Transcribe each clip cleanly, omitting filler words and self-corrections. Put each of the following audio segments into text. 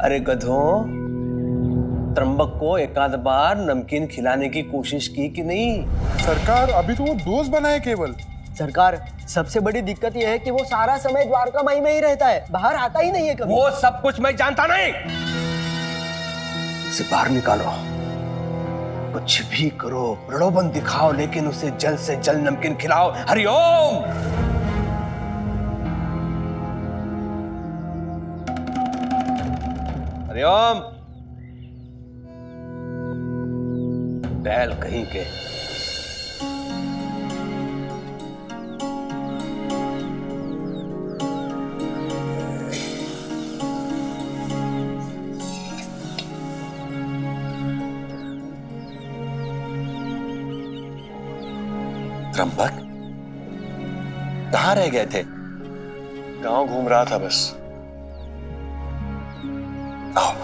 अरे गधों, त्र्यंबक को एक आध बार नमकीन खिलाने की कोशिश की कि नहीं? सरकार, अभी तो वो दोस्त बना है केवल। सरकार, सबसे बड़ी दिक्कत यह है कि वो सारा समय द्वारकामाई में ही रहता है, बाहर आता ही नहीं है कभी। वो सब कुछ मैं जानता नहीं। उसे बाहर निकालो, कुछ भी करो, प्रलोभन दिखाओ, लेकिन उसे जल्द से जल्द नमकीन खिलाओ। हरिओम। हरिओम। बैल कहीं के। त्र्यंबक, कहाँ रह गए थे? गांव घूम रहा था बस। आओ।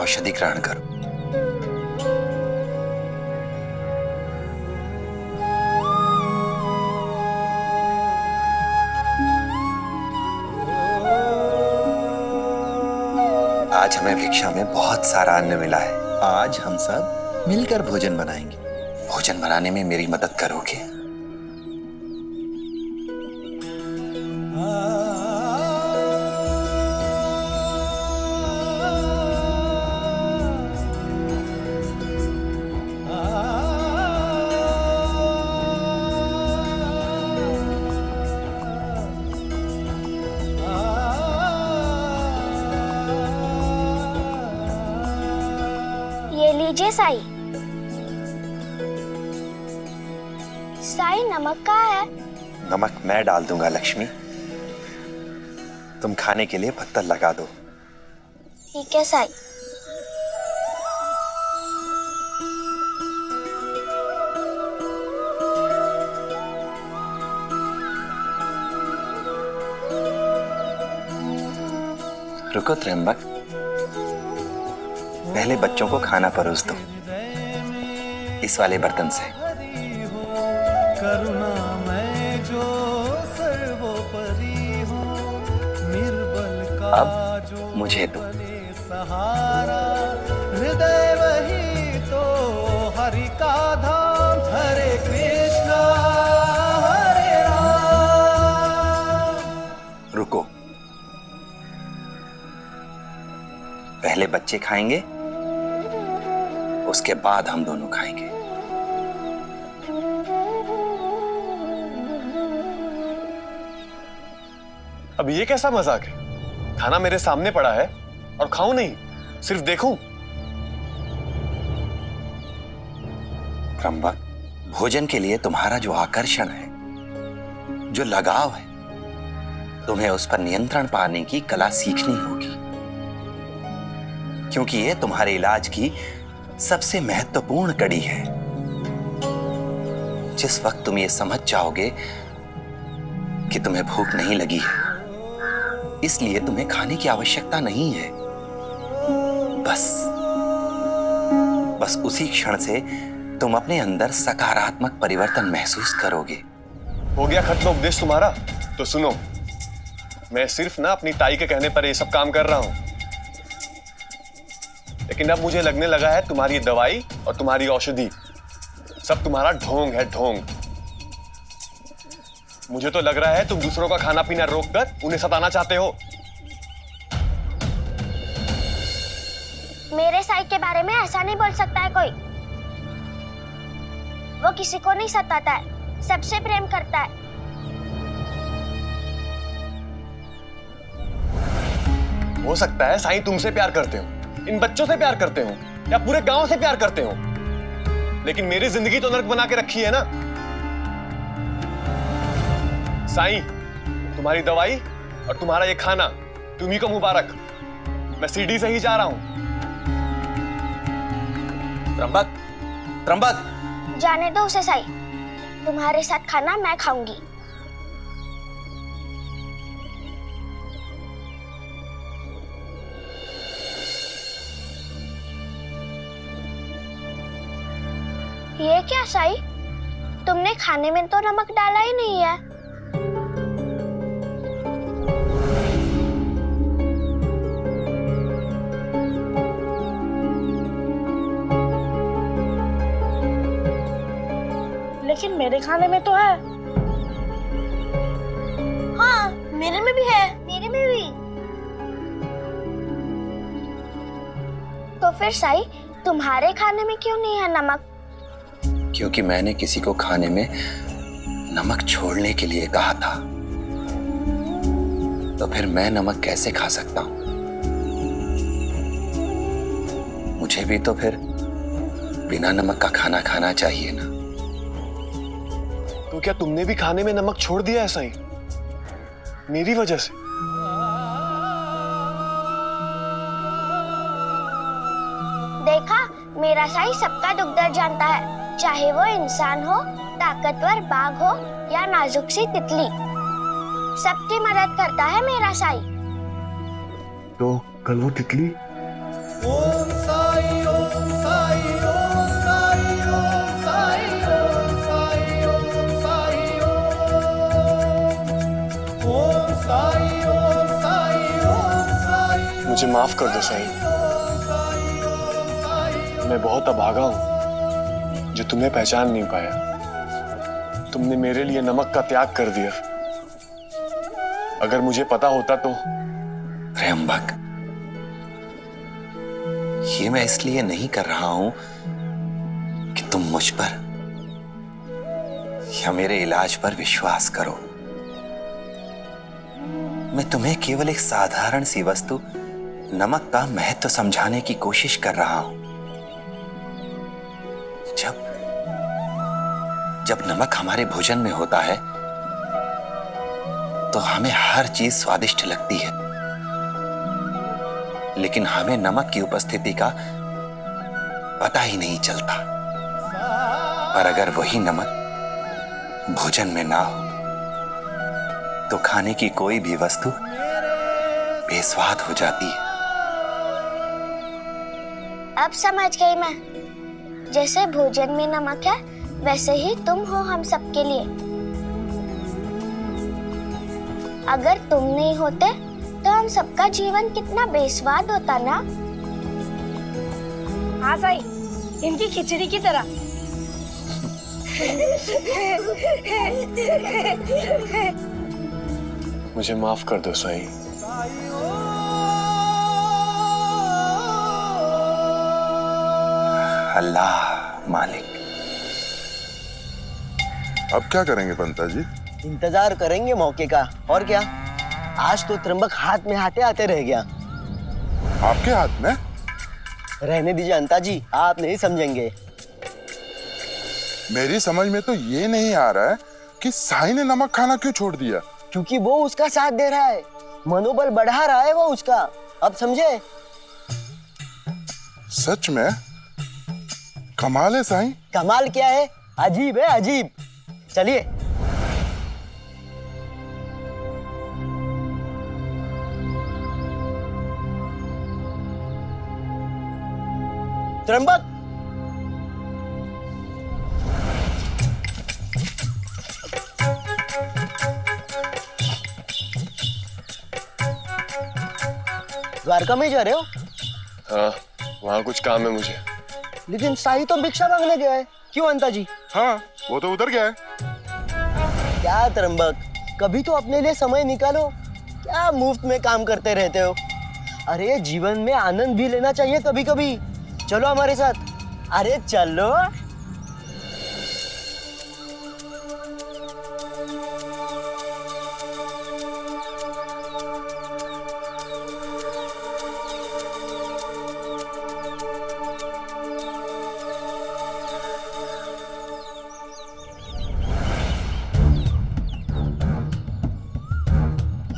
औषधि ग्रहण करो। आज हमें भिक्षा में बहुत सारा अन्न मिला है। आज हम सब मिलकर भोजन बनाएंगे। भोजन बनाने में मेरी मदद करोगे? ये लीजिए साई। साई, नमक कहाँ है? नमक मैं डाल दूंगा लक्ष्मी। तुम खाने के लिए पत्थर लगा दो। ठीक है साई। रुको त्र्यंबक, पहले बच्चों को खाना परोस दो, इस वाले बर्तन से। अब मुझे दो। हृदय वही तो हरि का धाम। हरे कृष्णा हरे राम। रुको, पहले बच्चे खाएंगे, उसके बाद हम दोनों खाएंगे। अब ये कैसा मजाक है? खाना मेरे सामने पड़ा है और खाऊं नहीं, सिर्फ देखूं। त्र्यंबक, भोजन के लिए तुम्हारा जो आकर्षण है, जो लगाव है, तुम्हें उस पर नियंत्रण पाने की कला सीखनी होगी, क्योंकि ये तुम्हारे इलाज की सबसे महत्वपूर्ण कड़ी है। जिस वक्त तुम ये समझ जाओगे कि तुम्हें भूख नहीं लगी है, इसलिए तुम्हें खाने की आवश्यकता नहीं है, बस उसी क्षण से तुम अपने अंदर सकारात्मक परिवर्तन महसूस करोगे। हो गया खत्म उपदेश तुम्हारा? तो सुनो, मैं सिर्फ ना अपनी ताई के कहने पर ये सब काम कर रहा हूं, लेकिन अब मुझे लगने लगा है तुम्हारी दवाई और तुम्हारी औषधि सब तुम्हारा ढोंग है, ढोंग। मुझे तो लग रहा है तुम दूसरों का खाना पीना रोककर उन्हें सताना चाहते हो। मेरे साई के बारे में ऐसा नहीं बोल सकता है कोई। वो किसी को नहीं सताता है, सबसे प्रेम करता है। हो सकता है साईं तुमसे प्यार करते हो, इन बच्चों से प्यार करते हो, या पूरे गांव से प्यार करते हो, लेकिन मेरी जिंदगी तो नर्क बना के रखी है ना। साईं, तुम्हारी दवाई और तुम्हारा ये खाना तुम्ही को मुबारक। मैं सीढ़ी से ही जा रहा हूं। त्र्यंबक, त्र्यंबक, जाने दो उसे साई, तुम्हारे साथ खाना मैं खाऊंगी। ये क्या साई? तुमने खाने में तो नमक डाला ही नहीं है। लेकिन मेरे खाने में तो है। हाँ, मेरे में भी है। मेरे में भी। तो फिर साई, तुम्हारे खाने में क्यों नहीं है नमक? क्योंकि मैंने किसी को खाने में नमक छोड़ने के लिए कहा था। तो फिर मैं नमक कैसे खा सकता हूं? मुझे भी तो फिर बिना नमक का खाना खाना चाहिए ना। तो क्या तुमने भी खाने में नमक छोड़ दिया है साईं? मेरी वजह से? देखा, मेरा साई सबका दुख दर्द जानता है, चाहे वो इंसान हो, ताकतवर बाघ हो या नाजुक सी तितली। सबकी मदद करता है मेरा साई। तो कल वो तितली? ओम साई ओम साई ओम साई ओम साई ओम साई ओम साई ओम साई ओम साई ओम साई। मुझे माफ कर दो साईं। मैं बहुत अभागा हूं जो तुम्हें पहचान नहीं पाया। तुमने मेरे लिए नमक का त्याग कर दिया। अगर मुझे पता होता तो। त्र्यंबक, ये मैं इसलिए नहीं कर रहा हूं कि तुम मुझ पर या मेरे इलाज पर विश्वास करो। मैं तुम्हें केवल एक साधारण सी वस्तु नमक का महत्व समझाने की कोशिश कर रहा हूं। जब नमक हमारे भोजन में होता है तो हमें हर चीज स्वादिष्ट लगती है, लेकिन हमें नमक की उपस्थिति का पता ही नहीं चलता। और अगर वही नमक भोजन में ना हो तो खाने की कोई भी वस्तु बेस्वाद हो जाती है। अब समझ गई मैं। जैसे भोजन में नमक है, वैसे ही तुम हो हम सबके लिए। अगर तुम नहीं होते तो हम सबका जीवन कितना बेस्वाद होता ना। हाँ साई, इनकी खिचड़ी की तरह। मुझे माफ कर दो साईं। अल्लाह मालिक। अब क्या करेंगे पंता जी? इंतजार करेंगे मौके का, और क्या। आज तो त्र्यंबक हाथ में आते आते रह गया। आपके हाथ में? रहने दीजिए अंता जी, आप नहीं समझेंगे। मेरी समझ में तो ये नहीं आ रहा है कि साई ने नमक खाना क्यों छोड़ दिया। क्योंकि वो उसका साथ दे रहा है, मनोबल बढ़ा रहा है वो उसका। अब समझे? सच में कमाल है साई। कमाल क्या है, अजीब है अजीब। चलिए। त्र्यंबक, द्वारका में जा रहे हो? हाँ, वहां कुछ काम है मुझे। लेकिन साई तो भिक्षा मांगने गया है। क्यों अंता जी? हाँ, वो तो उधर गया है। क्या त्र्यंबक, कभी तो अपने लिए समय निकालो। क्या मुफ्त में काम करते रहते हो? अरे जीवन में आनंद भी लेना चाहिए कभी कभी। चलो हमारे साथ। अरे चलो।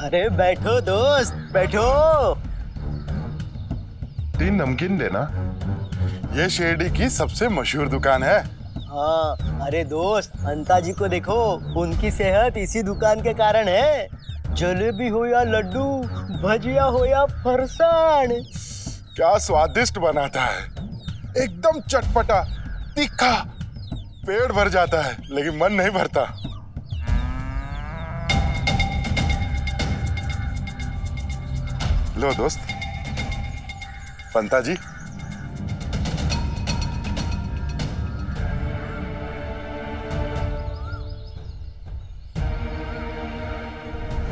अरे बैठो दोस्त, बैठो। 3 नमकीन देना। ये शिरडी की सबसे मशहूर दुकान है। हाँ, अरे दोस्त, अंता जी को देखो, उनकी सेहत इसी दुकान के कारण है। जलेबी हो या लड्डू, भजिया हो या फरसाण, क्या स्वादिष्ट बनाता है। एकदम चटपटा, तीखा पेट भर जाता है लेकिन मन नहीं भरता। लो दोस्त, पंता जी।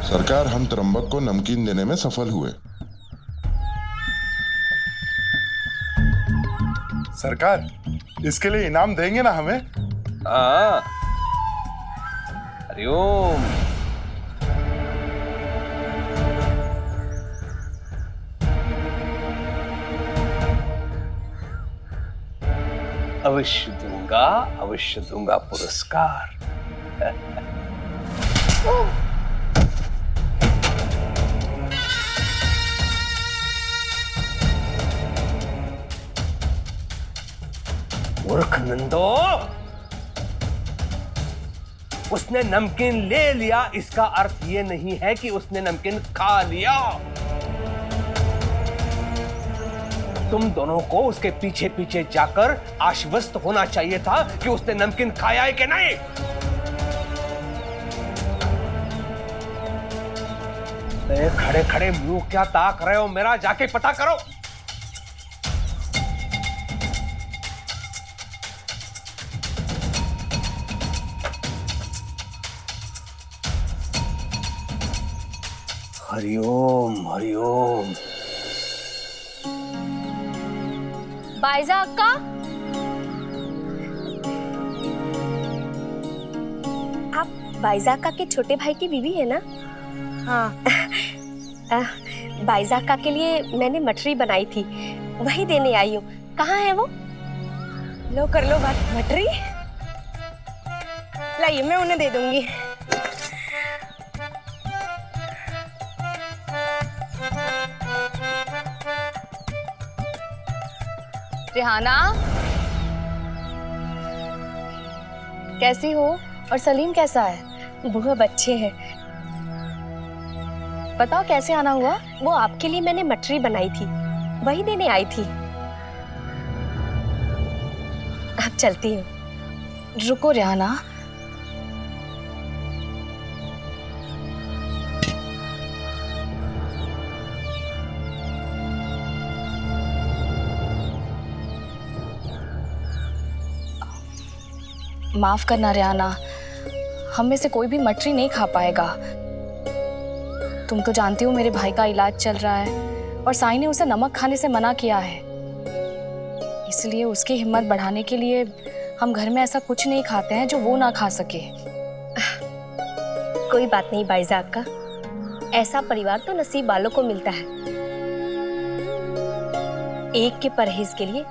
सरकार, हम त्रंबक को नमकीन देने में सफल हुए। सरकार, इसके लिए इनाम देंगे ना हमें? हाँ। हरिओम। अवश्य दूंगा पुरस्कार। मूर्ख नंदो, उसने नमकीन ले लिया इसका अर्थ ये नहीं है कि उसने नमकीन खा लिया। तुम दोनों को उसके पीछे पीछे जाकर आश्वस्त होना चाहिए था कि उसने नमकीन खाया है कि नहीं। खड़े खड़े मुंह क्या ताक रहे हो मेरा? जाके पता करो। हरिओम हरिओम। बाइजा अक्का, आप बाइजा अक्का के छोटे भाई की बीवी है ना? हाँ। बाइजा अक्का के लिए मैंने मठरी बनाई थी, वही देने आई हूँ। कहाँ है वो? लो कर लो बात। मठरी लाइए, मैं उन्हें दे दूंगी। रिहाना, कैसी हो? और सलीम कैसा है? वो बच्चे हैं। बताओ कैसे आना हुआ? वो आपके लिए मैंने मठरी बनाई थी, वही देने आई थी। अब चलती हूँ। रुको रिहाना, माफ करना रिहाना, हम में से कोई भी मठरी नहीं खा पाएगा। तुम तो जानती हो मेरे भाई का इलाज चल रहा है और साईं ने उसे नमक खाने से मना किया है, इसलिए उसकी हिम्मत बढ़ाने के लिए हम घर में ऐसा कुछ नहीं खाते हैं जो वो ना खा सके। कोई बात नहीं बाइजा अक्का, ऐसा परिवार तो नसीब वालों को मिलता है। एक के परहेज के लिए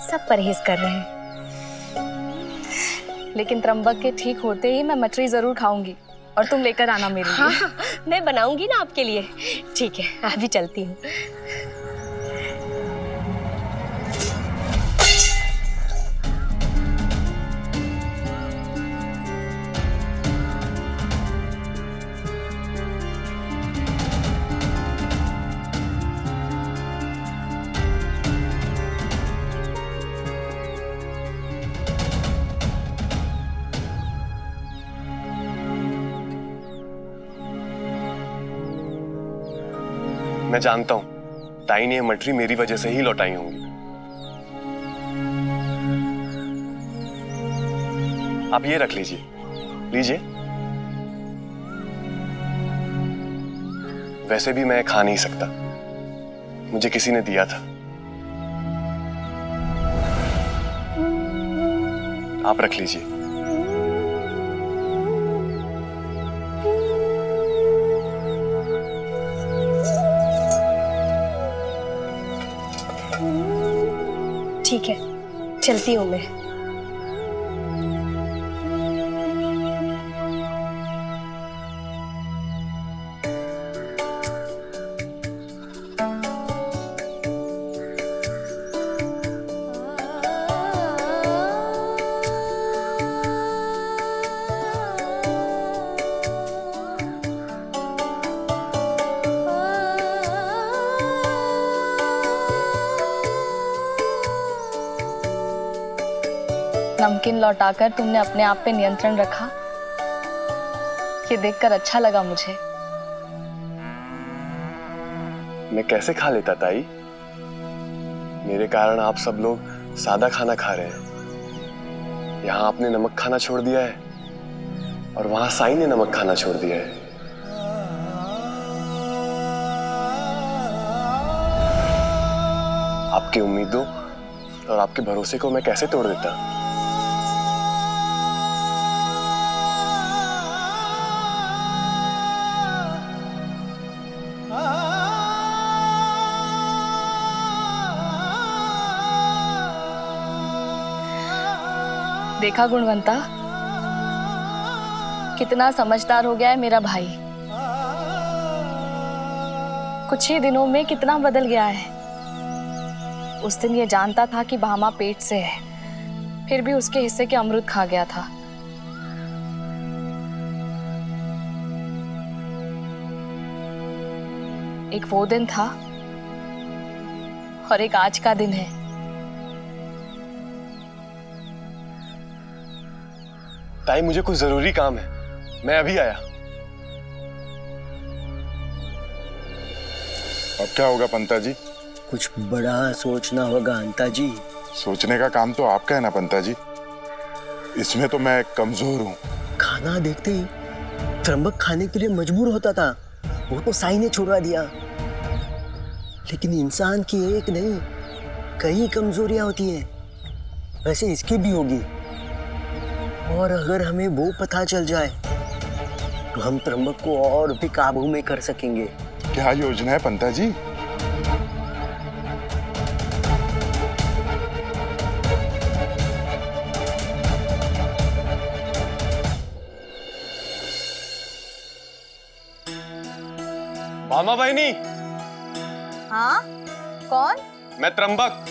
सब परहेज कर रहे हैं। लेकिन त्रंबक के ठीक होते ही मैं मठरी जरूर खाऊंगी और तुम लेकर आना मेरे लिए। हाँ, मैं बनाऊंगी ना आपके लिए। ठीक है, अभी चलती हूँ। मैं जानता हूं ताई ने ये मठरी मेरी वजह से ही लौटाई होंगी। आप ये रख लीजिए, लीजिए। वैसे भी मैं खा नहीं सकता, मुझे किसी ने दिया था। आप रख लीजिए। ठीक है, चलती हूँ मैं। नमकीन लौटाकर तुमने अपने आप पे नियंत्रण रखा, ये देखकर अच्छा लगा मुझे। मैं कैसे खा लेता ताई? मेरे कारण आप सब लोग सादा खाना खा रहे हैं। यहाँ आपने नमक खाना छोड़ दिया है और वहां साई ने नमक खाना छोड़ दिया है। आपकी उम्मीदों और आपके भरोसे को मैं कैसे तोड़ देता? देखा गुणवंता, कितना समझदार हो गया है मेरा भाई। कुछ ही दिनों में कितना बदल गया है। उस दिन ये जानता था कि भामा पेट से है, फिर भी उसके हिस्से के अमृत खा गया था। एक वो दिन था और एक आज का दिन है। ताई मुझे कुछ जरूरी काम है, मैं अभी आया। अब क्या होगा पंता जी? कुछ बड़ा सोचना होगा अंता जी। सोचने का काम तो आपका है ना पंता जी, इसमें तो मैं कमजोर हूँ। खाना देखते ही त्रंबक खाने के लिए मजबूर होता था, वो तो साई ने छुड़वा दिया। लेकिन इंसान की एक नहीं कई कमजोरियां होती हैं, वैसे इसकी भी होगी। और अगर हमें वो पता चल जाए तो हम त्रंबक को और भी काबू में कर सकेंगे। क्या योजना है पंता जी? भामा बहनी। हाँ, कौन? मैं त्रंबक।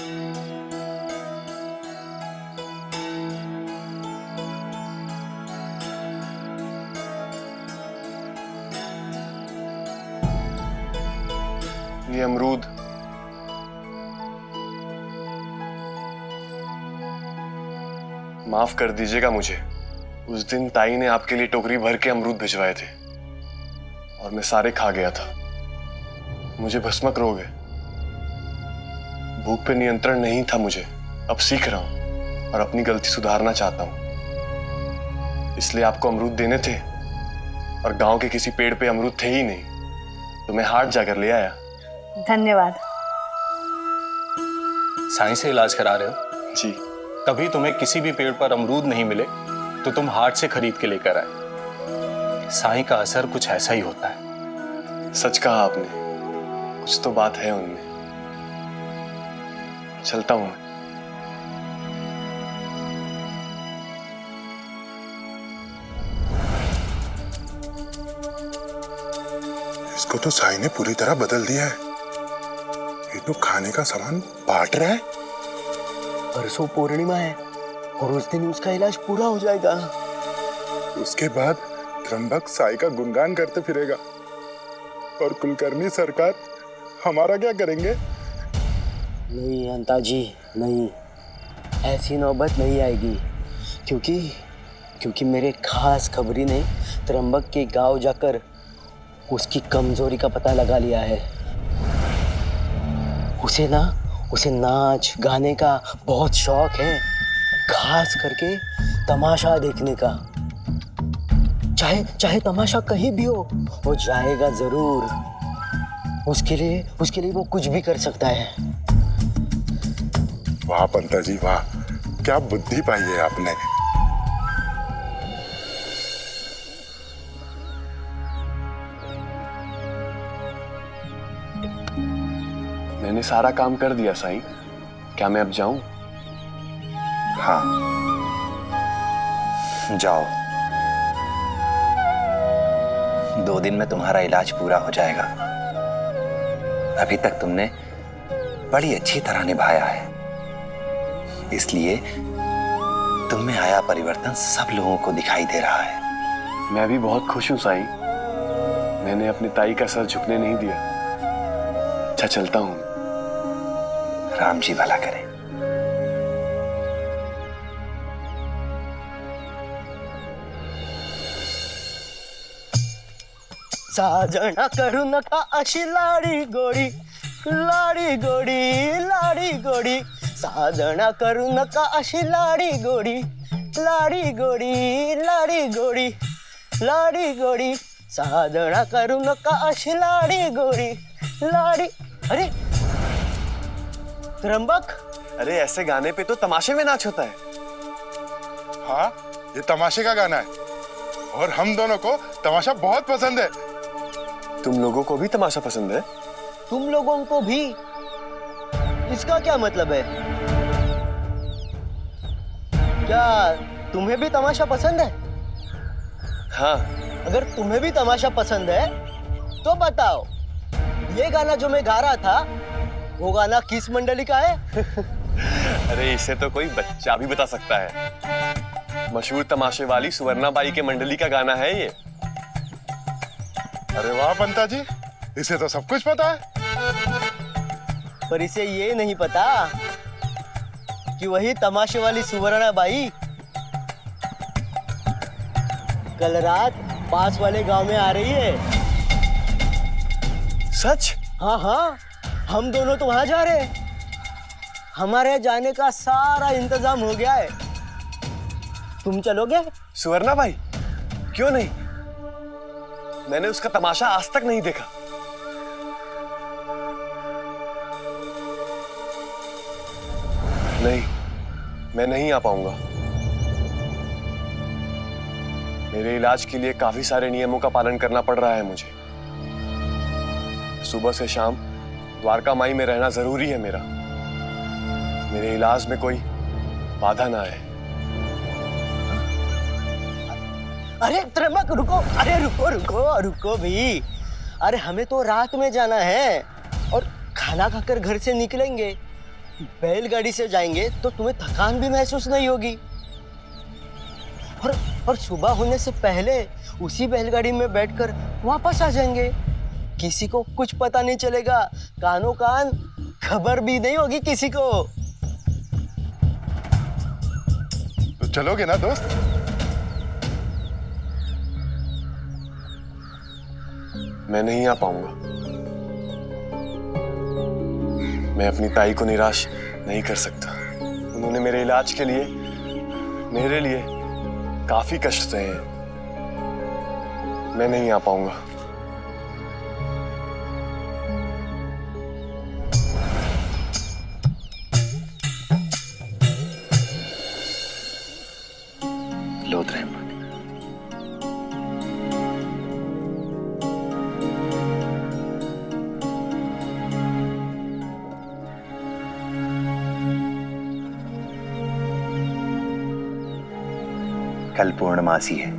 ये अमरूद। माफ कर दीजिएगा मुझे। उस दिन ताई ने आपके लिए टोकरी भर के अमरूद भिजवाए थे और मैं सारे खा गया था। मुझे भस्मक रोग है, भूख पे नियंत्रण नहीं था मुझे। अब सीख रहा हूं और अपनी गलती सुधारना चाहता हूं। इसलिए आपको अमरूद देने थे और गांव के किसी पेड़ पे अमरूद थे ही नहीं, तो मैं हाट जाकर ले आया। धन्यवाद। साई से इलाज करा रहे हो? जी। तभी तुम्हें किसी भी पेड़ पर अमरूद नहीं मिले तो तुम हाट से खरीद के लेकर आए। साई का असर कुछ ऐसा ही होता है। सच कहा आपने, कुछ तो बात है उनमें। चलता हूं मैं। इसको तो साई ने पूरी तरह बदल दिया है। ये तो खाने का सामान बांट रहा है। परसों पूर्णिमा है और उस दिन उसका इलाज पूरा हो जाएगा। उसके बाद त्रंबक साई का गुणगान करते फिरेगा और कुलकर्णी सरकार हमारा क्या करेंगे? नहीं अंता जी, नहीं, ऐसी नौबत नहीं आएगी। क्योंकि मेरे खास खबरी ने त्रंबक के गांव जाकर उसकी कमजोरी का पता लगा लिया है। उसे नाच गाने का बहुत शौक है, खास करके तमाशा देखने का। चाहे तमाशा कहीं भी हो, वो जाएगा जरूर। उसके लिए वो कुछ भी कर सकता है। वाह पंता जी वाह, क्या बुद्धि पाई है आपने। मैंने सारा काम कर दिया साईं, क्या मैं अब जाऊं? हाँ, जाओ। 2 दिन में तुम्हारा इलाज पूरा हो जाएगा। अभी तक तुमने बड़ी अच्छी तरह निभाया है, इसलिए तुम में आया परिवर्तन सब लोगों को दिखाई दे रहा है। मैं भी बहुत खुश हूं साईं, मैंने अपनी ताई का सर झुकने नहीं दिया। अच्छा, चलता हूं। राम जी भला करे। साजना करू नका अशी लाडी गोडी, लाडी गोडी, लाडी गोडी, साजना करू नका अशी लाडी गोडी, लाडी गोडी, लाडी गोडी, लाडी गोडी, साजना करू नका अशी लाडी गोडी, लाडी। अरे त्र्यंबक, अरे ऐसे गाने पे तो तमाशे में नाच होता है। हाँ, ये तमाशे का गाना है और हम दोनों को तमाशा बहुत पसंद है। तुम लोगों को भी तमाशा पसंद है? तुम लोगों को भी? इसका क्या मतलब है? क्या तुम्हें भी तमाशा पसंद है? हाँ। अगर तुम्हें भी तमाशा पसंद है तो बताओ, ये गाना जो मैं गा रहा था वो गाना किस मंडली का है? अरे इसे तो कोई बच्चा भी बता सकता है। मशहूर तमाशे वाली सुवर्णा बाई के मंडली का गाना है ये। अरे वाह पंता जी, इसे तो सब कुछ पता है। पर इसे ये नहीं पता कि वही तमाशे वाली सुवर्णा बाई कल रात पास वाले गांव में आ रही है। सच? हाँ हाँ, हम दोनों तो वहां जा रहे हैं। हमारे जाने का सारा इंतजाम हो गया है। तुम चलोगे? सुवर्णा बाई? क्यों नहीं, मैंने उसका तमाशा आज तक नहीं देखा। नहीं, मैं नहीं आ पाऊंगा। मेरे इलाज के लिए काफी सारे नियमों का पालन करना पड़ रहा है मुझे। सुबह से शाम द्वारका माई में रहना जरूरी है मेरा। मेरे इलाज में कोई बाधा ना आए। अरे त्र्यंबक रुको, अरे रुको रुको रुको भी। अरे हमें तो रात में जाना है और खाना खाकर घर से निकलेंगे। बैलगाड़ी से जाएंगे तो तुम्हें थकान भी महसूस नहीं होगी। और सुबह होने से पहले उसी बैलगाड़ी में बैठकर वापस आ जाएंगे। किसी को कुछ पता नहीं चलेगा, कानों कान खबर भी नहीं होगी किसी को। तो चलोगे ना दोस्त? मैं नहीं आ पाऊंगा। मैं अपनी ताई को निराश नहीं कर सकता। उन्होंने मेरे इलाज के लिए मेरे लिए काफी कष्ट सहे हैं। मैं नहीं आ पाऊंगा। लो त्र्यंबक, कल पूर्णमासी है,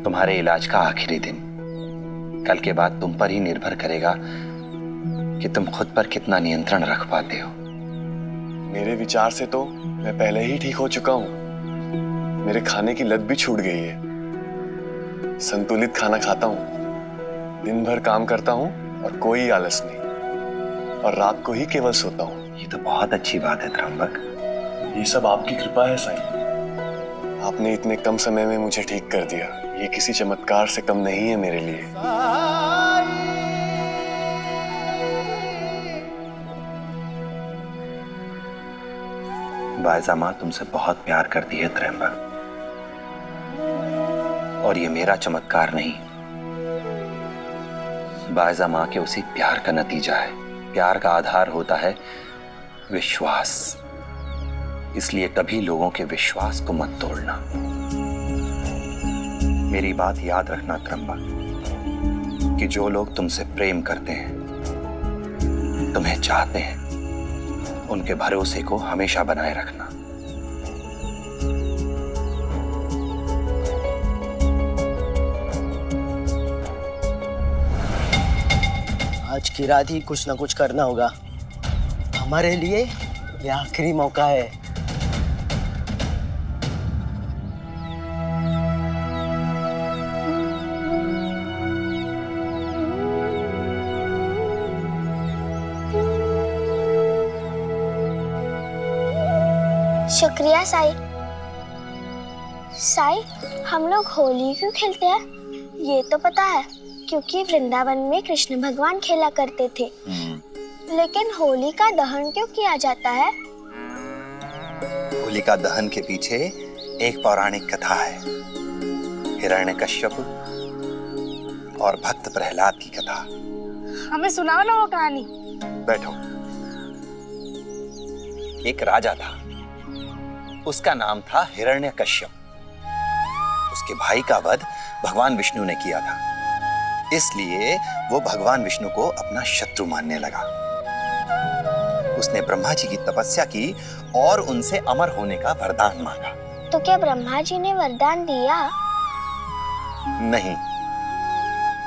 तुम्हारे इलाज का आखिरी दिन। कल के बाद तुम पर ही निर्भर करेगा कि तुम खुद पर कितना नियंत्रण रख पाते हो। मेरे विचार से तो मैं पहले ही ठीक हो चुका हूं। मेरे खाने की लत भी छूट गई है। संतुलित खाना खाता हूं, दिन भर काम करता हूं और कोई आलस नहीं, और रात को ही केवल सोता हूं। ये तो बहुत अच्छी बात है त्र्यंबक। ये सब आपकी कृपा है साईं। आपने इतने कम समय में मुझे ठीक कर दिया। ये किसी चमत्कार से कम नहीं है मेरे लिए। बायजा माँ तुमसे बहुत प्यार करती है त्र्यंबक, और ये मेरा चमत्कार नहीं, बायजा माँ के उसी प्यार का नतीजा है। प्यार का आधार होता है विश्वास, इसलिए कभी लोगों के विश्वास को मत तोड़ना। मेरी बात याद रखना त्र्यंबक, कि जो लोग तुमसे प्रेम करते हैं, तुम्हें चाहते हैं, उनके भरोसे को हमेशा बनाए रखना। आज की रात ही कुछ ना कुछ करना होगा। हमारे लिए ये आखिरी मौका है। शुक्रिया साई। साई, हम लोग होली क्यों खेलते हैं? ये तो पता है, क्योंकि वृंदावन में कृष्ण भगवान खेला करते थे। लेकिन होलिका दहन क्यों किया जाता है? होलिका दहन के पीछे एक पौराणिक कथा है, हिरण्यकश्यप और भक्त प्रहलाद की कथा। हमें सुनाओ ना वो कहानी। बैठो। एक राजा था, उसका नाम था हिरण्यकश्यप। उसके भाई का वध भगवान विष्णु ने किया था, इसलिए वो भगवान विष्णु को अपना शत्रु मानने लगा। उसने ब्रह्मा जी की तपस्या की और उनसे अमर होने का वरदान मांगा। तो क्या ब्रह्मा जी ने वरदान दिया? नहीं,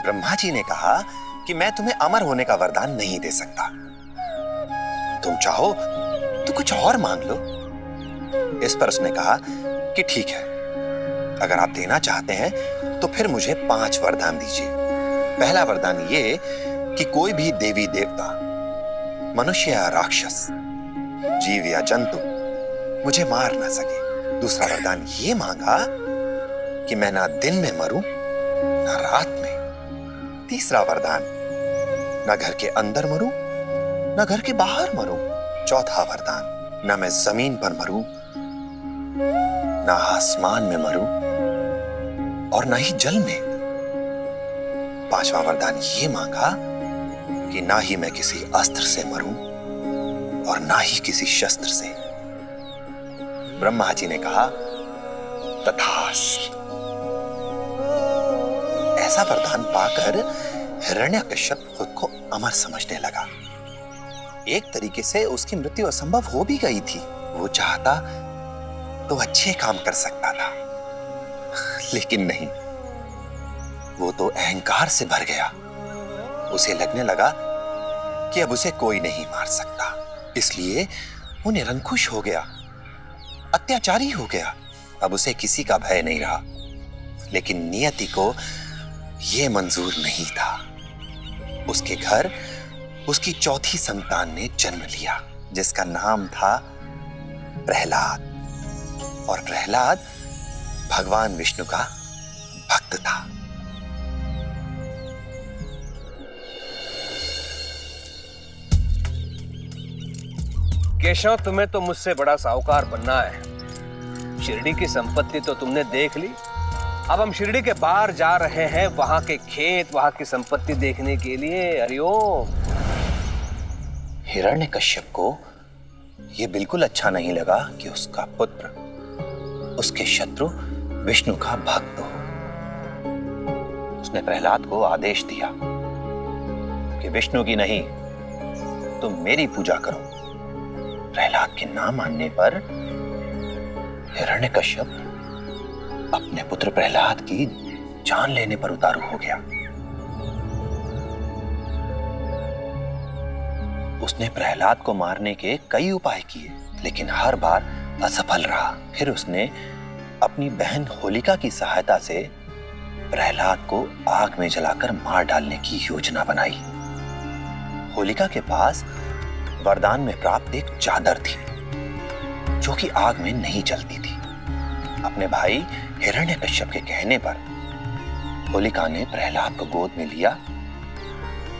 ब्रह्मा जी ने कहा कि मैं तुम्हें अमर होने का वरदान नहीं दे सकता। तुम चाहो तो कुछ और मांग लो। इस पर उसने कहा कि ठीक है, अगर आप देना चाहते हैं तो फिर मुझे 5 वरदान दीजिए। पहला वरदान ये कि कोई भी देवी देवता, मनुष्य या राक्षस, जीव या जंतु मुझे मार ना सके। दूसरा वरदान ये मांगा कि मैं ना दिन में मरूं ना रात में। तीसरा वरदान, ना घर के अंदर मरूं ना घर के बाहर मरूं। चौथा वरदान, ना मैं जमीन पर मरूं ना आसमान में मरूं और ना ही जल में। पांचवा वरदान ये मांगा कि ना ही मैं किसी अस्त्र से मरूं और ना ही किसी शस्त्र से। ब्रह्मा जी ने कहा तथास्तु। ऐसा वरदान पाकर हिरण्यकश्यप खुद को अमर समझने लगा। एक तरीके से उसकी मृत्यु असंभव हो भी गई थी। वो चाहता तो अच्छे काम कर सकता था, लेकिन नहीं, वो तो अहंकार से भर गया। उसे लगने लगा कि अब उसे कोई नहीं मार सकता, इसलिए वो निरंकुश हो गया, अत्याचारी हो गया। अब उसे किसी का भय नहीं रहा। लेकिन नियति को यह मंजूर नहीं था। उसके घर उसकी चौथी संतान ने जन्म लिया, जिसका नाम था प्रहलाद। और प्रहलाद भगवान विष्णु का भक्त था। केशव, तुम्हें तो मुझसे बड़ा साहूकार बनना है। शिरडी की संपत्ति तो तुमने देख ली, अब हम शिरडी के बाहर जा रहे हैं, वहां के खेत, वहां की संपत्ति देखने के लिए। हरिओम। हिरण्यकश्यप को यह बिल्कुल अच्छा नहीं लगा कि उसका पुत्र उसके शत्रु विष्णु का भक्त हो। उसने प्रहलाद को आदेश दिया कि विष्णु की नहीं, तुम मेरी पूजा करो। प्रहलाद के ना मानने पर हिरण्यकश्यप अपने पुत्र प्रहलाद की जान लेने पर उतारू हो गया। उसने प्रहलाद को मारने के कई उपाय किए, लेकिन हर बार असफल रहा। फिर उसने अपनी बहन होलिका की सहायता से प्रहलाद को आग में जलाकर मार डालने की योजना बनाई। होलिका के पास वरदान में प्राप्त एक चादर थी, जो कि आग में नहीं जलती थी। अपने भाई हिरण्यकश्यप के कहने पर होलिका ने प्रहलाद को गोद में लिया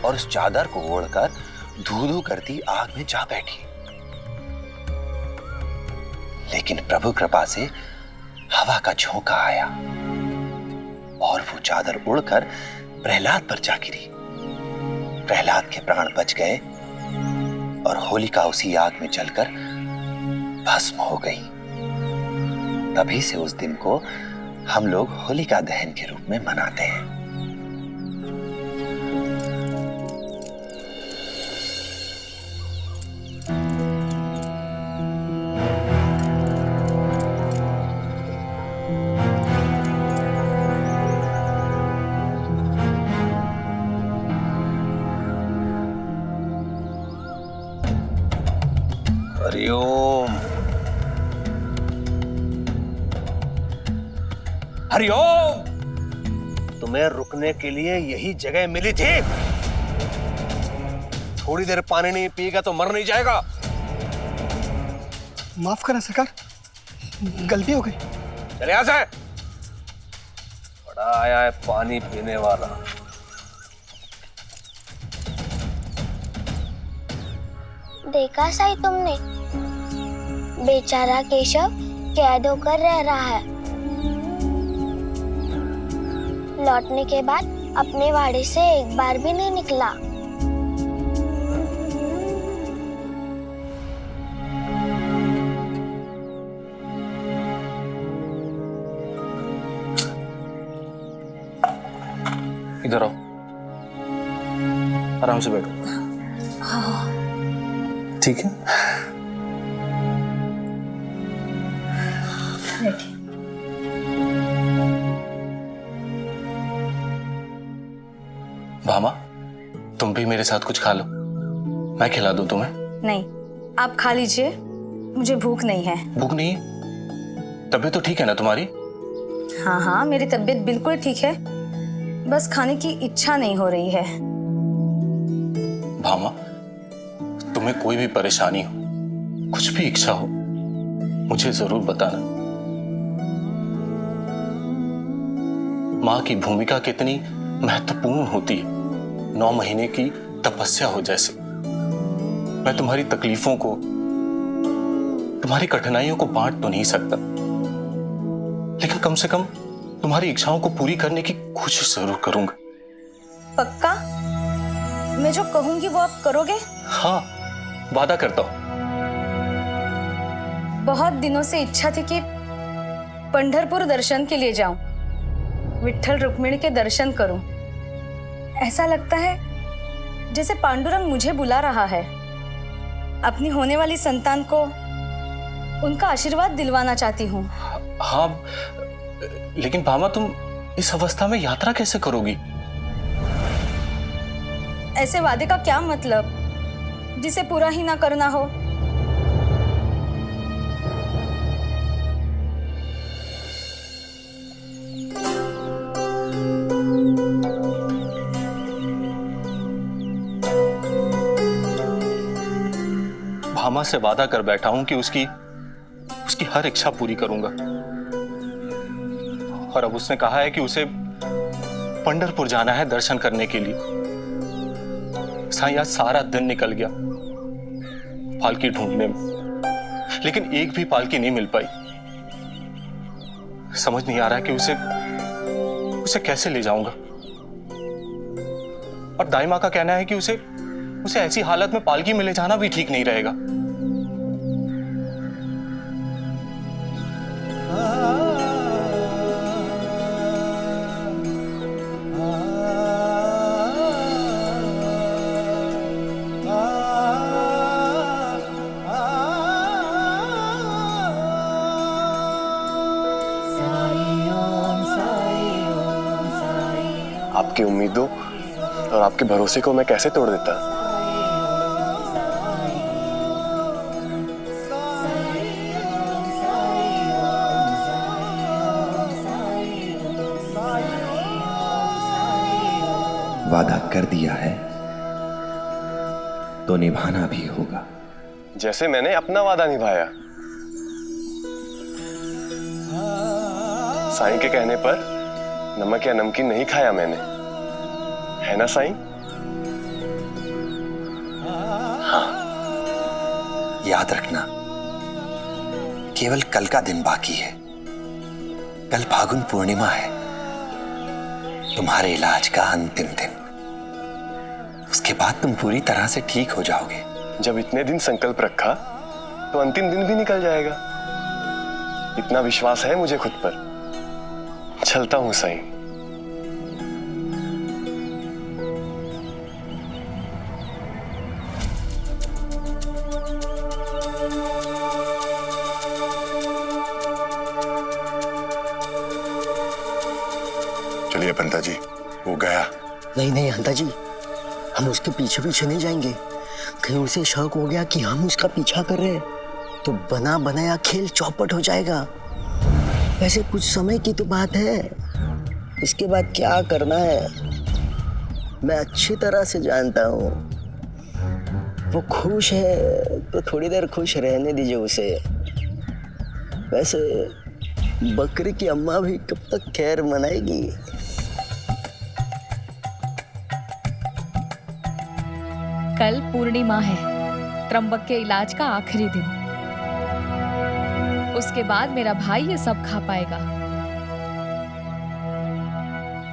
और उस चादर को ओढ़कर धू-धू करती आग में जा बैठी। लेकिन प्रभु कृपा से हवा का झोंका आया और वो चादर उड़कर प्रहलाद पर जा गिरी। प्रहलाद के प्राण बच गए और होलिका उसी आग में जलकर भस्म हो गई। तभी से उस दिन को हम लोग होलिका दहन के रूप में मनाते हैं। हरिओम। हरिओम। तुम्हें रुकने के लिए यही जगह मिली थी। थोड़ी देर पानी नहीं पिएगा तो मर नहीं जाएगा। माफ करना सरकार, गलती हो गई। चले यहां से। बड़ा आया है पानी पीने वाला। देखा साई तुमने, बेचारा केशव कैद होकर रह रहा है। लौटने के बाद अपने वाड़े से एक बार भी नहीं निकला। इधर आओ, आराम से बैठो। ठीक है। भामा, तुम भी मेरे साथ कुछ खा लो, मैं खिला दूं तुम्हें। नहीं, आप खा लीजिए, मुझे भूख नहीं है। भूख नहीं है? तबीयत तो ठीक है ना तुम्हारी? हाँ हाँ, मेरी तबीयत बिल्कुल ठीक है, बस खाने की इच्छा नहीं हो रही है। भामा, तुम्हें कोई भी परेशानी हो, कुछ भी इच्छा हो, मुझे जरूर बताना। माँ की भूमिका कितनी महत्वपूर्ण होती है, 9 महीने की तपस्या हो जैसे। मैं तुम्हारी तकलीफों को, तुम्हारी कठिनाइयों को बांट तो नहीं सकता, लेकिन कम से कम तुम्हारी इच्छाओं को पूरी करने की कोशिश जरूर करूंगा। पक्का? मैं जो कहूंगी वो आप करोगे? हाँ, वादा करता हूं। बहुत दिनों से इच्छा थी कि पंढरपुर दर्शन के लिए जाऊं, विट्ठल रुक्मिणी के दर्शन करूं। ऐसा लगता है जैसे पांडुरंग मुझे बुला रहा है। अपनी होने वाली संतान को उनका आशीर्वाद दिलवाना चाहती हूँ। हाँ, लेकिन भामा, तुम इस अवस्था में यात्रा कैसे करोगी? ऐसे वादे का क्या मतलब जिसे पूरा ही ना करना हो? भामा से वादा कर बैठा हूं कि उसकी हर इच्छा पूरी करूंगा। और अब उसने कहा है कि उसे पंढरपुर जाना है दर्शन करने के लिए। साईं, आज सारा दिन निकल गया पालकी ढूंढने में, लेकिन एक भी पालकी नहीं मिल पाई। समझ नहीं आ रहा कि उसे कैसे ले जाऊंगा। और दाई माँ का कहना है कि उसे ऐसी हालत में पालकी में ले जाना भी ठीक नहीं रहेगा। आपकी उम्मीदों और आपके भरोसे को मैं कैसे तोड़ देता? वादा कर दिया है तो निभाना भी होगा। जैसे मैंने अपना वादा निभाया। साईं के कहने पर नमक या नमकीन नहीं खाया मैंने, है ना साईं? हाँ, याद रखना, केवल कल का दिन बाकी है। कल फागुन पूर्णिमा है, तुम्हारे इलाज का अंतिम दिन। उसके बाद तुम पूरी तरह से ठीक हो जाओगे। जब इतने दिन संकल्प रखा तो अंतिम दिन भी निकल जाएगा। इतना विश्वास है मुझे खुद पर। चलता हूं साईं। चलिए पंता जी, वो गया। नहीं नहीं हंता जी, हम उसके पीछे पीछे नहीं जाएंगे। कहीं उसे शक हो गया कि हम उसका पीछा कर रहे हैं तो बना बनाया खेल चौपट हो जाएगा। वैसे कुछ समय की तो बात है, इसके बाद क्या करना है मैं अच्छी तरह से जानता हूँ। वो खुश है तो थोड़ी देर खुश रहने दीजिए उसे। वैसे बकरी की अम्मा भी कब तक खैर मनाएगी। कल पूर्णिमा है, त्र्यंबक के इलाज का आखिरी दिन। उसके बाद मेरा भाई ये सब खा पाएगा।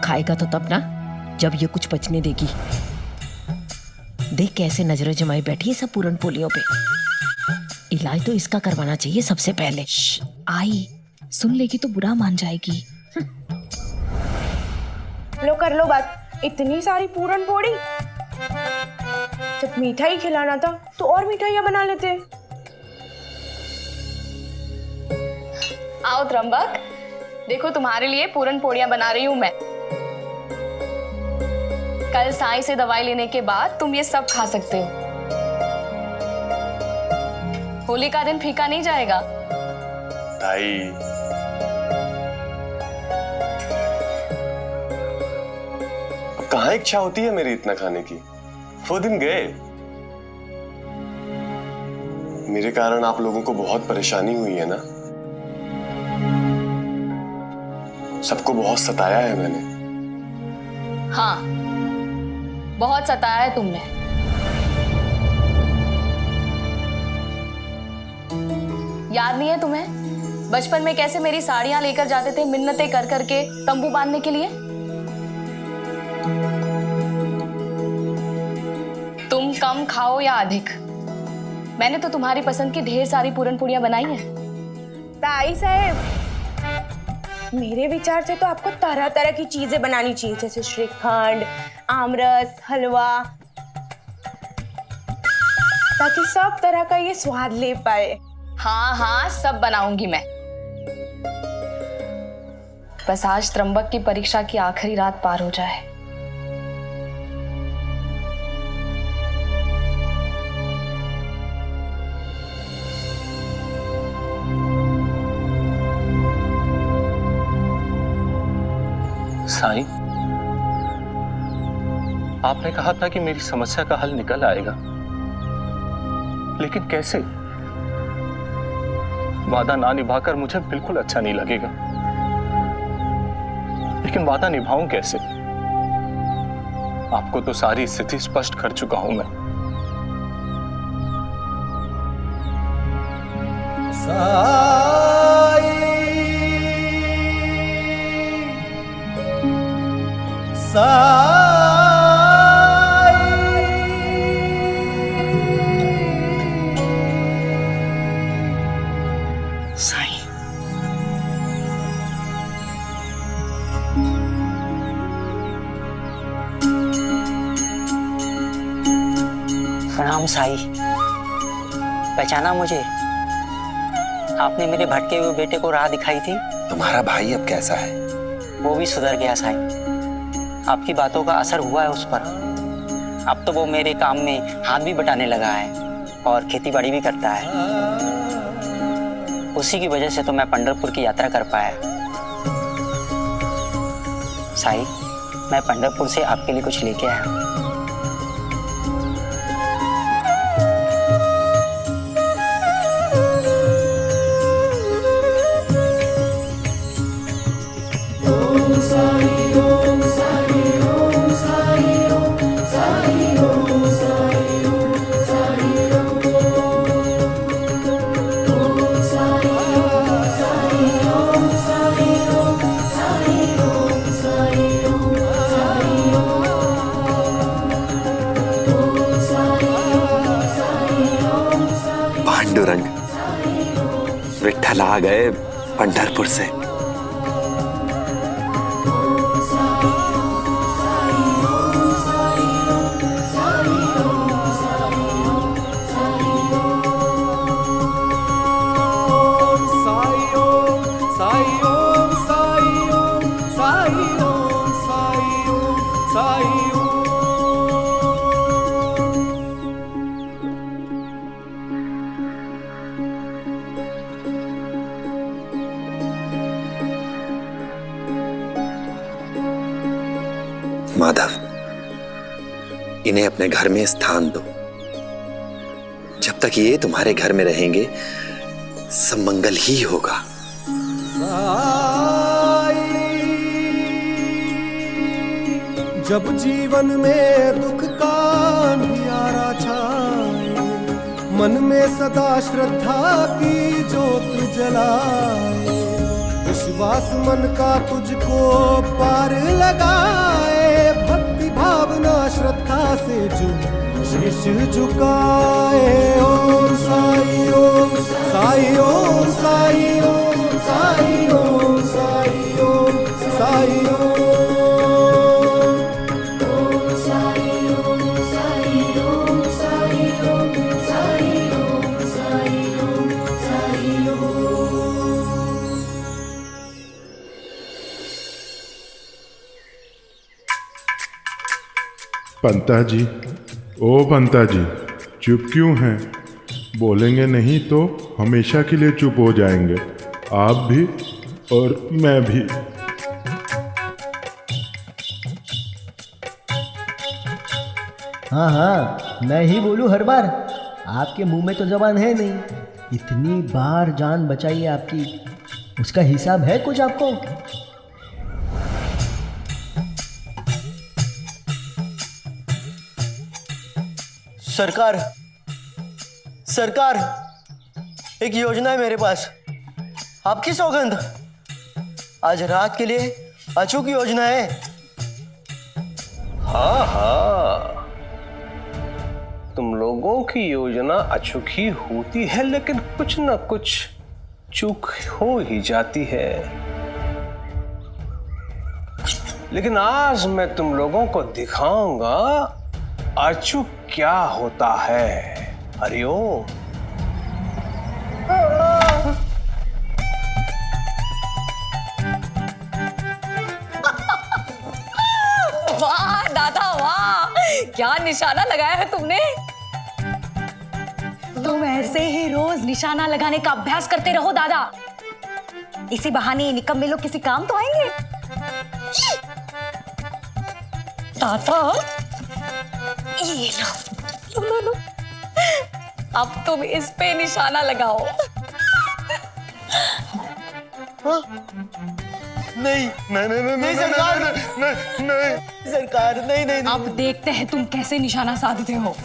खाएगा तो तब ना जब ये कुछ बचने देगी। देख कैसे नजरें जमाई बैठी है सब पूरन पोलियों पे। इलाज तो इसका करवाना चाहिए सबसे पहले। आई सुन लेगी तो बुरा मान जाएगी। लो कर लो बात। इतनी सारी पूरन पोड़ी, जब मिठाई खिलाना था तो और मिठाइयाँ बना लेते। आओ त्र्यंबक, देखो तुम्हारे लिए पूरन पोड़ियां बना रही हूं मैं। कल साईं से दवाई लेने के बाद तुम ये सब खा सकते हो। होली का दिन फीका नहीं जाएगा। ताई, अब कहाँ इच्छा होती है मेरी इतना खाने की। वो दिन गए। मेरे कारण आप लोगों को बहुत परेशानी हुई है ना। सबको बहुत सताया है मैंने। हाँ, बहुत सताया है तुमने। याद नहीं है तुम्हें बचपन में कैसे मेरी साड़ियां लेकर जाते थे मिन्नतें कर करके तंबू बांधने के लिए? तुम कम खाओ या अधिक, मैंने तो तुम्हारी पसंद की ढेर सारी पूरन पूड़ियां बनाई हैं। ताई साहब, मेरे विचार से तो आपको तरह तरह की चीजें बनानी चाहिए, जैसे श्रीखंड, आमरस, हलवा, ताकि सब तरह का ये स्वाद ले पाए। हाँ हाँ, सब बनाऊंगी मैं। बस आज त्र्यंबक की परीक्षा की आखिरी रात पार हो जाए। साईं, आपने कहा था कि मेरी समस्या का हल निकल आएगा, लेकिन कैसे? वादा ना निभाकर मुझे बिल्कुल अच्छा नहीं लगेगा, लेकिन वादा निभाऊं कैसे? आपको तो सारी स्थिति स्पष्ट कर चुका हूं मैं। प्रणाम साई। पहचाना मुझे? आपने मेरे भटके हुए बेटे को राह दिखाई थी। तुम्हारा भाई अब कैसा है? वो भी सुधर गया साई। आपकी बातों का असर हुआ है उस पर। अब तो वो मेरे काम में हाथ भी बटाने लगा है और खेतीबाड़ी भी करता है। उसी की वजह से तो मैं पंढरपुर की यात्रा कर पाया। साई, मैं पंढरपुर से आपके लिए कुछ लेके आया हूँ। पांडुरंग, विठ्ठल आ गए पंढरपुर से। माधव, इन्हें अपने घर में स्थान दो। जब तक ये तुम्हारे घर में रहेंगे सब मंगल ही होगा। जब जीवन में दुख का अंधियारा छाए, मन में सदा श्रद्धा की ज्योत जलाए, विश्वास मन का तुझको पार लगाए, भक्ति भावना श्रद्धा से जो शीश झुकाए। ओम साई ओम साई ओम साई ओम साई ओम साई ओम साई ओम। पंता जी, ओ पंता जी, चुप क्यों हैं? बोलेंगे नहीं तो हमेशा के लिए चुप हो जाएंगे, आप भी और मैं भी। हाँ हाँ, मैं ही बोलूँ हर बार? आपके मुंह में तो जबान है नहीं। इतनी बार जान बचाई है आपकी, उसका हिसाब है कुछ आपको? सरकार, सरकार, एक योजना है मेरे पास, आपकी सौगंध। आज रात के लिए अचूक योजना है। हाँ हाँ, तुम लोगों की योजना अचूक ही होती है, लेकिन कुछ न कुछ चूक हो ही जाती है। लेकिन आज मैं तुम लोगों को दिखाऊंगा अचूक क्या होता है। हरिओम। वाह दादा वाह, क्या निशाना लगाया है तुमने। तुम ऐसे ही रोज निशाना लगाने का अभ्यास करते रहो दादा, इसी बहाने निकम्मे लोग किसी काम तो आएंगे। दादा ये लो, अब तुम इस पे निशाना लगाओ। नहीं नहीं नहीं नहीं सरकार, नहीं नहीं सरकार, नहीं नहीं। अब देखते हैं तुम कैसे निशाना साधते हो।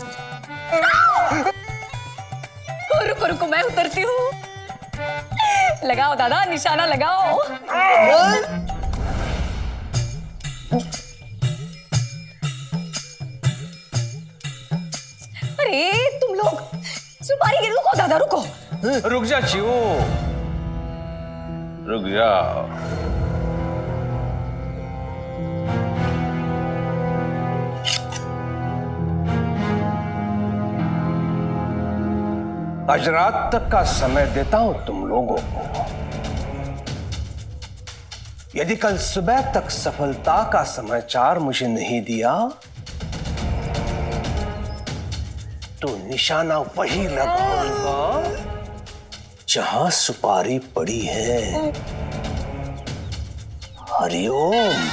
रुको रुको, मैं उतरती हूँ। लगाओ दादा, निशाना लगाओ। अरे तुम लोग सुपारी गिर, रुको दादा रुको। रुक जा चिऊ, रुक जाओ। आज रात तक का समय देता हूं तुम लोगों को। यदि कल सुबह तक सफलता का समाचार मुझे नहीं दिया तो निशाना वही लगाऊंगा जहां सुपारी पड़ी है। हरिओम।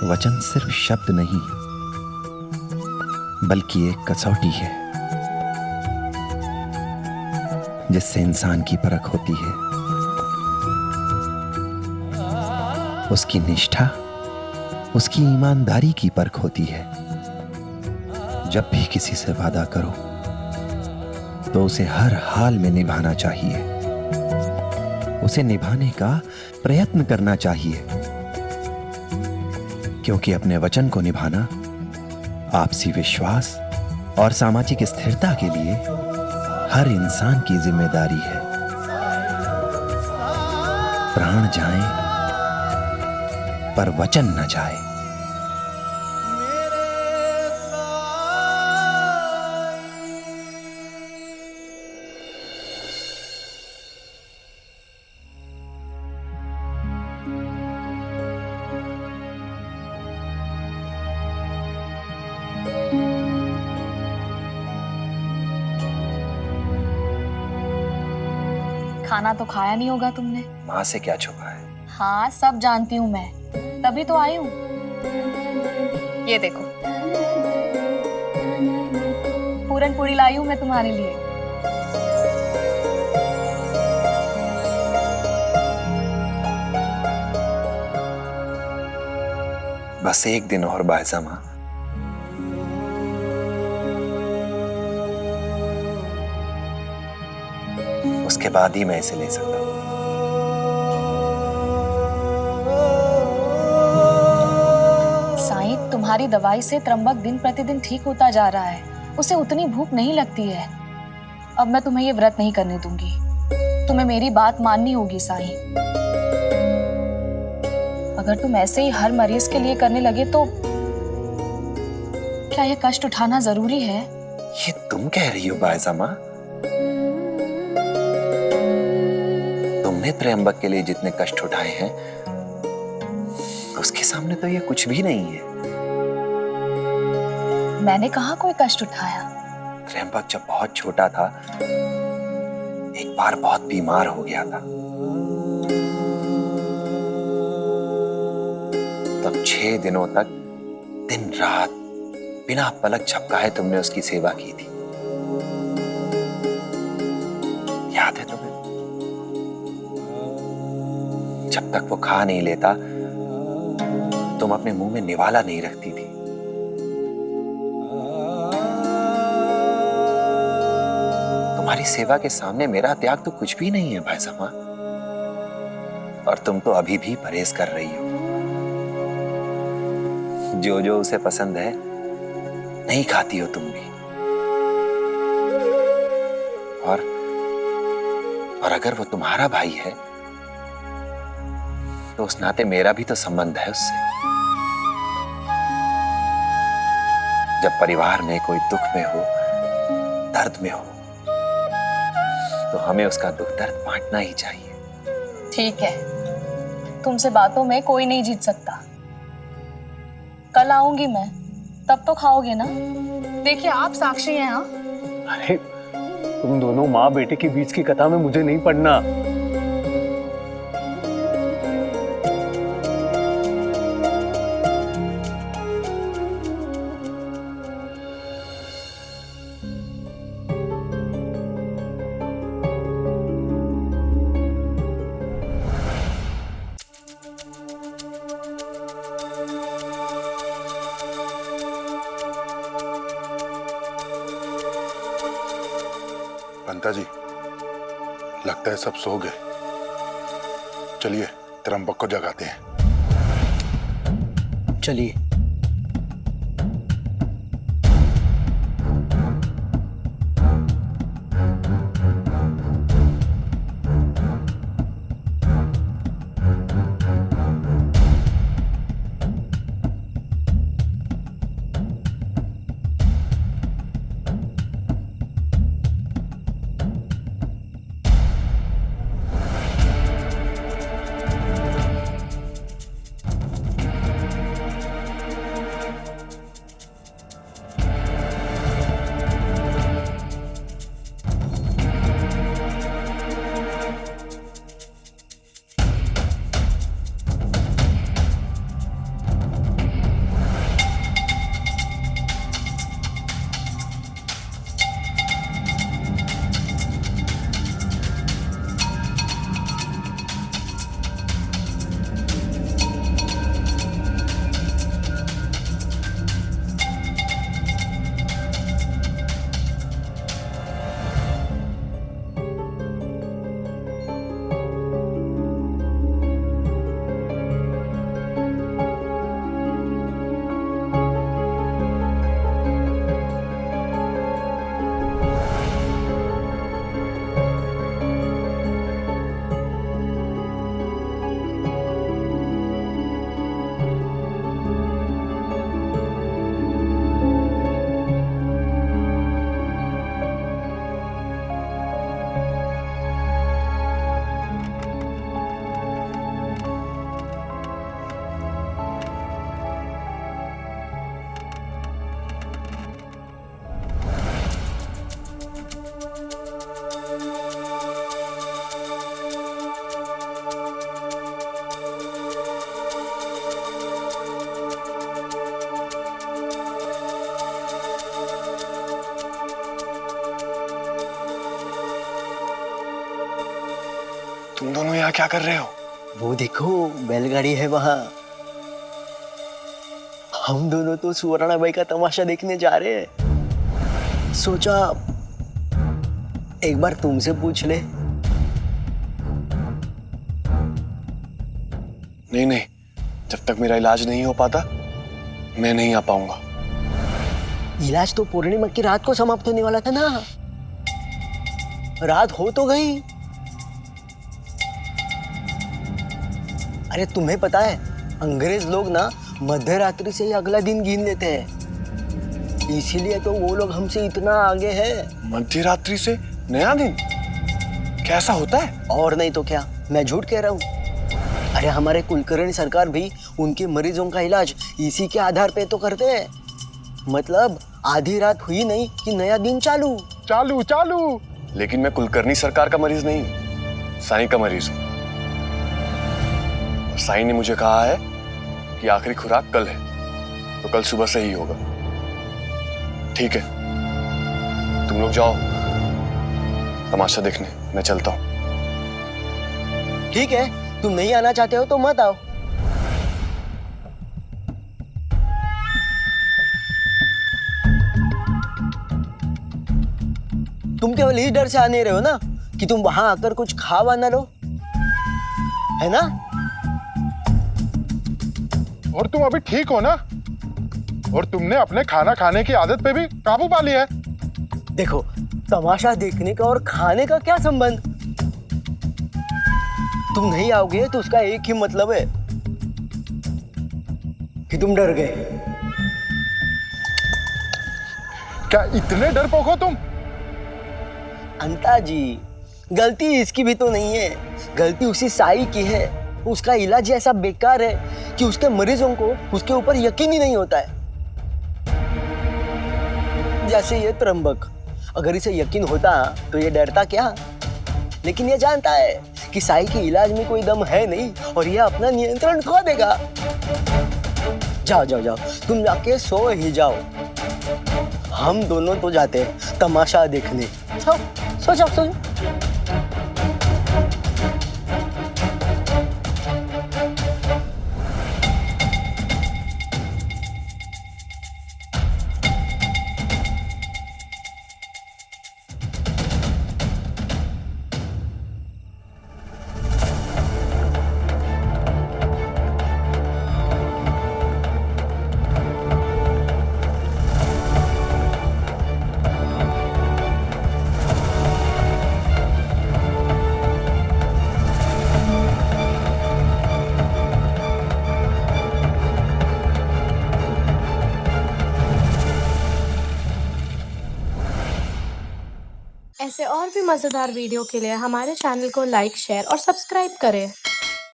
वचन सिर्फ शब्द नहीं बल्कि एक कसौटी है जिससे इंसान की परख होती है। उसकी निष्ठा, उसकी ईमानदारी की परख होती है। जब भी किसी से वादा करो तो उसे हर हाल में निभाना चाहिए, उसे निभाने का प्रयत्न करना चाहिए, क्योंकि अपने वचन को निभाना आपसी विश्वास और सामाजिक स्थिरता के लिए हर इंसान की जिम्मेदारी है। प्राण जाए पर वचन न जाए। खाना तो खाया नहीं होगा तुमने। माँ से क्या छुपा है? हाँ सब जानती हूँ मैं, तभी तो आई हूँ। ये देखो पूरन पूरी लाई हूँ मैं तुम्हारे लिए। बस एक दिन और बायजा माँ। उसके बाद ही मैं इसे ले सकता हूँ। साईं, तुम्हारी दवाई से त्र्यंबक दिन प्रतिदिन ठीक होता जा रहा है, उसे उतनी भूख नहीं लगती है। अब मैं तुम्हें ये व्रत नहीं करने दूंगी, तुम्हें मेरी बात माननी होगी साईं। अगर तुम ऐसे ही हर मरीज के लिए करने लगे तो क्या ये कष्ट उठाना जरूरी है? ये तुम कह रही हो बायजा माँ? तुमने त्र्यंबक के लिए जितने कष्ट उठाए हैं उसके सामने तो ये कुछ भी नहीं है। मैंने कहा कोई कष्ट उठाया? त्र्यंबक जब बहुत छोटा था एक बार बहुत बीमार हो गया था, तब 6 दिनों तक दिन रात बिना पलक झपकाए तुमने उसकी सेवा की थी। याद है तुम्हें? जब तक वो खा नहीं लेता तुम अपने मुंह में निवाला नहीं रखती थी। तुम्हारी सेवा के सामने मेरा त्याग तो कुछ भी नहीं है भाईसा माँ। और तुम तो अभी भी परहेज कर रही हो। जो जो उसे पसंद है नहीं खाती हो तुम भी। और अगर वो तुम्हारा भाई है तो उस नाते मेरा भी तो संबंध है उससे। जब परिवार में कोई दुख में हो, दर्द में हो, तो हमें उसका दुख दर्द बांटना ही चाहिए। ठीक है, तुमसे बातों में कोई नहीं जीत सकता। कल आऊंगी मैं, तब तो खाओगे ना? देखिए आप साक्षी हैं। हाँ, अरे तुम दोनों माँ बेटे के बीच की कथा में मुझे नहीं पढ़ना। पंता जी, लगता है सब सो गए। चलिए त्र्यंबक को जगाते हैं। चलिए। दोनों यहाँ क्या कर रहे हो? वो देखो बैलगाड़ी है वहां। हम दोनों तो सुवर्णा बाई का तमाशा देखने जा रहे हैं। सोचा एक बार तुमसे पूछ ले। नहीं नहीं, जब तक मेरा इलाज नहीं हो पाता मैं नहीं आ पाऊंगा। इलाज तो पूर्णिमा की रात को समाप्त होने वाला था ना। रात हो तो गई। अरे तुम्हें पता है अंग्रेज लोग ना मध्य रात्रि से ही अगला दिन गिन लेते हैं, इसीलिए तो वो लोग हमसे इतना आगे हैं। मध्य रात्रि से नया दिन कैसा होता है? और नहीं तो क्या, मैं झूठ कह रहा हूँ। अरे हमारे कुलकर्णी सरकार भी उनके मरीजों का इलाज इसी के आधार पे तो करते हैं। मतलब आधी रात हुई नहीं कि नया दिन चालू चालू चालू। लेकिन मैं कुलकर्णी सरकार का मरीज नहीं हूँ, साईं का मरीज हूँ। और साईं ने मुझे कहा है कि आखिरी खुराक कल है, तो कल सुबह से ही होगा। ठीक है, तुम लोग जाओ तमाशा देखने, मैं चलता हूँ। ठीक है, तुम नहीं आना चाहते हो तो मत आओ। तुम केवल इस डर से आ नहीं रहे हो ना कि तुम वहां आकर कुछ खावा ना लो, है ना? और तुम अभी ठीक हो ना? और तुमने अपने खाना खाने की आदत पे भी काबू पा लिया है। देखो, तमाशा देखने का और खाने का क्या संबंध? तुम नहीं आओगे तो उसका एक ही मतलब है कि तुम डर गए। क्या इतने डरपोक हो तुम? अंता जी, गलती इसकी भी तो नहीं है, गलती उसी साई की है। उसका इलाज ऐसा बेकार है कि उसके मरीजों को उसके ऊपर यकीन ही नहीं होता है। जैसे ये त्र्यंबक, अगर इसे यकीन होता तो ये डरता क्या? लेकिन ये जानता है कि साई के इलाज में कोई दम है नहीं और ये अपना नियंत्रण खो देगा। जाओ जाओ जाओ, तुम जाके सो ही जाओ। हम दोनों तो जाते हैं तमाशा देखने। सो जाओ, सो जाओ। ऐसे और भी मज़ेदार वीडियो के लिए हमारे चैनल को लाइक, शेयर और सब्सक्राइब करें।